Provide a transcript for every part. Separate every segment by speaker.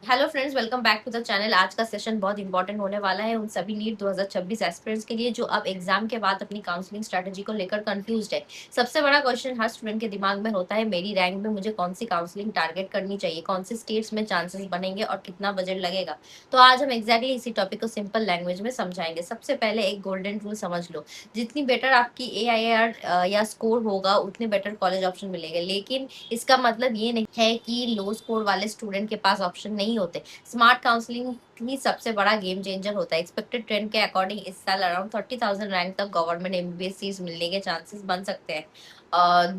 Speaker 1: Hello friends, welcome back to the channel. आज का session बहुत इंपॉर्टेंट होने वाला है उन सभी नीट 2026 एस्पिरेंट्स के लिए जो अब एग्जाम के बाद अपनी काउंसलिंग स्ट्रेटजी को लेकर कंफ्यूज्ड है। सबसे बड़ा क्वेश्चन हर स्टूडेंट के दिमाग में होता है, मेरी रैंक में मुझे कौन सी काउंसलिंग टारगेट करनी चाहिए, कौन से स्टेट्स में चांसेस बनेंगे और कितना बजट लगेगा। तो आज हम एग्जैक्टली इसी टॉपिक को सिंपल लैंग्वेज में समझाएंगे। सबसे पहले एक गोल्डन रूल समझ लो, जितनी बेटर आपकी AIR या स्कोर होगा उतने बेटर कॉलेज ऑप्शन मिलेंगे। लेकिन इसका मतलब ये नहीं है कि लो स्कोर वाले स्टूडेंट के पास ऑप्शन नहीं होते। स्मार्ट काउंसलिंग ही सबसे बड़ा गेम चेंजर होता है। एक्सपेक्टेड ट्रेंड के अकॉर्डिंग इस साल अराउंड 30,000 रैंक तक गवर्नमेंट MBBS सीट्स मिलने के चांसेस बन सकते हैं।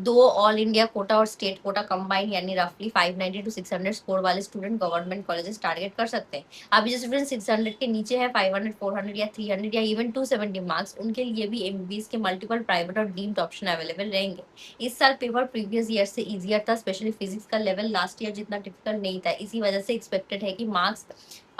Speaker 1: दो ऑल इंडिया कोटा और स्टेट कोटा कंबाइंड यानी रफली 590 to 600 स्कोर वाले स्टूडेंट गवर्नमेंट कॉलेजेस टारगेट कर सकते हैं। अभी जो स्टूडेंट 600 के नीचे है, 500 400 या 300 या इवन 270 मार्क्स, उनके लिए भी MBBS के मल्टीपल प्राइवेट और डीम्ड ऑप्शन अवेलेबल रहेंगे। इस साल पेपर प्रीवियस ईयर से इजियर था, स्पेशली फिजिक्स का लेवल लास्ट ईयर जितना डिफिकल्ट नहीं था। इसी वजह से एक्सपेक्टेड है कि मार्क्स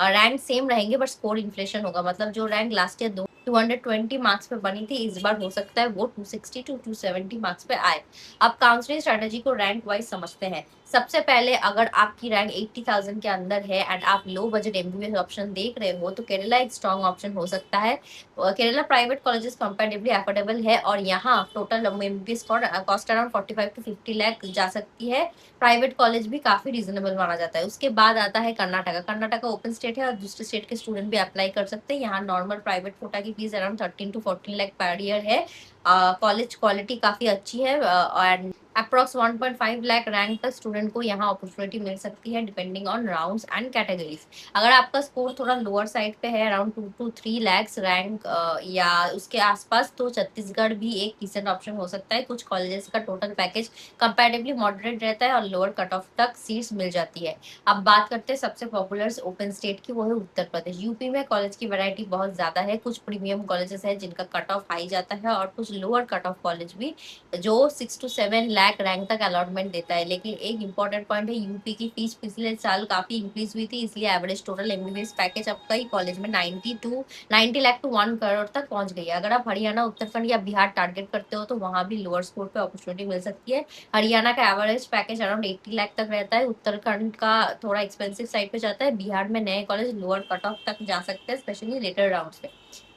Speaker 1: रैंक सेम रहेंगे बट स्कोर इन्फ्लेशन होगा। मतलब जो रैंक लास्ट ईयर 220 मार्क्स पे बनी थी, इस बार हो सकता है वो 260 to 270 मार्क्स पे आए। अब काउंसलिंग स्ट्रेटेजी को रैंक वाइज समझते हैं। सबसे पहले अगर आपकी रैंक 80,000 के अंदर है एंड आप लो बजट MBBS ऑप्शन देख रहे हो तो केरला एक स्ट्रॉन्ग ऑप्शन हो सकता है। Kerala private colleges comparatively affordable है और यहाँ total MBBS cost around 45 to 50 lakh जा सकती है। प्राइवेट कॉलेज भी काफी रीजनेबल माना जाता है। उसके बाद आता है कर्नाटका। कर्नाटका ओपन स्टेट है और दूसरे स्टेट के स्टूडेंट भी अप्लाई कर सकते हैं। यहाँ नॉर्मल प्राइवेट कोटा की fees around 13 to 14 lakh per year है। कॉलेज क्वालिटी काफी अच्छी है एंड अप्रॉक्स 1.5 लाख रैंक तक स्टूडेंट को यहाँ अपॉर्चुनिटी मिल सकती है depending on rounds and categories. अगर आपका स्कोर थोड़ा लोअर साइड पे है, अराउंड 2 to 3 लैक्स रैंक या उसके आसपास, तो छत्तीसगढ़ भी एक डिसेंट ऑप्शन हो सकता है। कुछ कॉलेजेस का टोटल पैकेज कंपैरेटिवली मॉडरेट रहता है और लोअर कट ऑफ तक सीट्स मिल जाती है। अब बात करते हैं सबसे पॉपुलर ओपन स्टेट की, वो है उत्तर प्रदेश। यूपी में कॉलेज की वैरायटी बहुत ज्यादा है। कुछ प्रीमियम कॉलेजेस है जिनका कट ऑफ हाई जाता है और कुछ लोअर कट ऑफ कॉलेज भी जो 6 to 7 लाख रैंक तक अलॉटमेंट देता है। लेकिन एक इंपॉर्टेंट पॉइंट है, यूपी की फीस पिछले साल काफी इंक्रीज हुई थी, इसलिए एवरेज टोटल MBBS पैकेज अब कई कॉलेज में 90 लाख टू 1 करोड़ तक पहुंच गई है। अगर आप हरियाणा, उत्तराखंड या बिहार टारगेट करते हो तो वहां भी लोअर स्कोर पे अपॉर्चुनिटी मिल सकती है। हरियाणा का एवरेज पैकेज अराउंड 80 लाख तक रहता है। उत्तराखंड का थोड़ा एक्सपेंसिव साइड पे जाता है। बिहार में नए कॉलेज लोअर कट ऑफ तक जा सकते हैं, स्पेशली लेटर राउंड्स पे।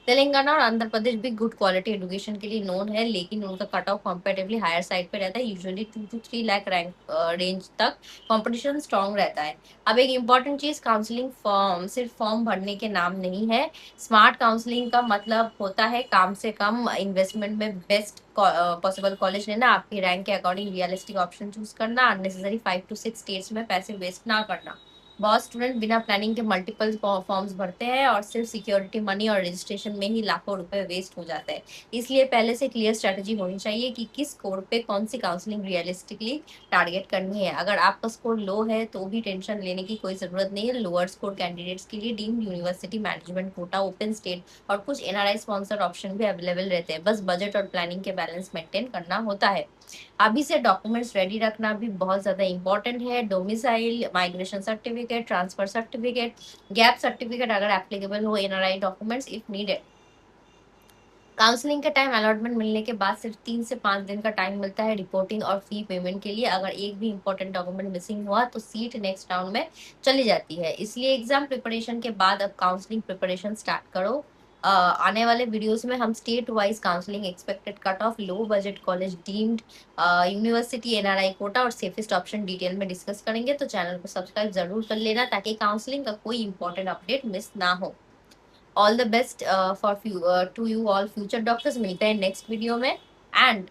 Speaker 1: तेलंगाना और आंध्र प्रदेश भी गुड क्वालिटी एजुकेशन के लिए नोन है, लेकिन उनका cut off comparatively higher side पे रहता है, usually 2 to 3 lakh rank range तक कंपटीशन स्ट्रॉन्ग रहता है। अब एक इम्पॉर्टेंट चीज, काउंसलिंग फॉर्म सिर्फ फॉर्म भरने के नाम नहीं है। स्मार्ट काउंसलिंग का मतलब होता है काम से कम इन्वेस्टमेंट में बेस्ट पॉसिबल कॉलेज लेना, आपकी रैंक के अकॉर्डिंग रियलिस्टिक ऑप्शन चूज करना, अननेसेसरी 5 to 6 स्टेट्स में पैसे वेस्ट ना करना। बहुत स्टूडेंट बिना प्लानिंग के मल्टीपल फॉर्म्स भरते हैं और सिर्फ सिक्योरिटी मनी और रजिस्ट्रेशन में ही लाखों रुपए वेस्ट हो जाते हैं। इसलिए पहले से क्लियर स्ट्रेटजी होनी चाहिए कि किस स्कोर पे कौन सी काउंसलिंग रियलिस्टिकली टारगेट करनी है। अगर आपका स्कोर लो है तो भी टेंशन लेने की कोई जरूरत नहीं है। लोअर स्कोर कैंडिडेट्स के लिए deemed university, management quota, open state और कुछ NRI स्पॉन्सर ऑप्शन भी अवेलेबल रहते हैं। बस बजट और प्लानिंग के बैलेंस मेंटेन करना होता है। अभी से डॉक्यूमेंट्स रेडी रखना भी बहुत ज्यादा इंपॉर्टेंट है। Domicile, migration certificate, transfer certificate, gap certificate अगर एप्लीकेबल हो, NRI documents if needed. Counselling के टाइम अलॉटमेंट मिलने के बाद सिर्फ 3 से 5 दिन का टाइम मिलता है रिपोर्टिंग और फी पेमेंट के लिए। अगर एक भी इंपॉर्टेंट डॉक्यूमेंट मिसिंग हुआ तो सीट नेक्स्ट राउंड में चली जाती है। इसलिए एग्जाम प्रिपरेशन के बाद अब काउंसलिंग प्रिपरेशन स्टार्ट करो। आने वाले वीडियोस में हम state wise counselling, expected cut off, low budget college, deemed university, NRI quota और सेफेस्ट ऑप्शन डिटेल में डिस्कस करेंगे। तो चैनल को सब्सक्राइब जरूर कर लेना ताकि काउंसलिंग का कोई इंपॉर्टेंट अपडेट मिस ना हो। All the best for to you all future doctors. मिलते हैं नेक्स्ट वीडियो में एंड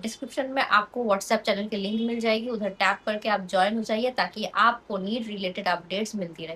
Speaker 1: डिस्क्रिप्शन में आपको व्हाट्सएप चैनल की लिंक मिल जाएगी, उधर टैप करके आप ज्वाइन हो जाइए ताकि आपको नीट रिलेटेड अपडेट्स मिलती रहे।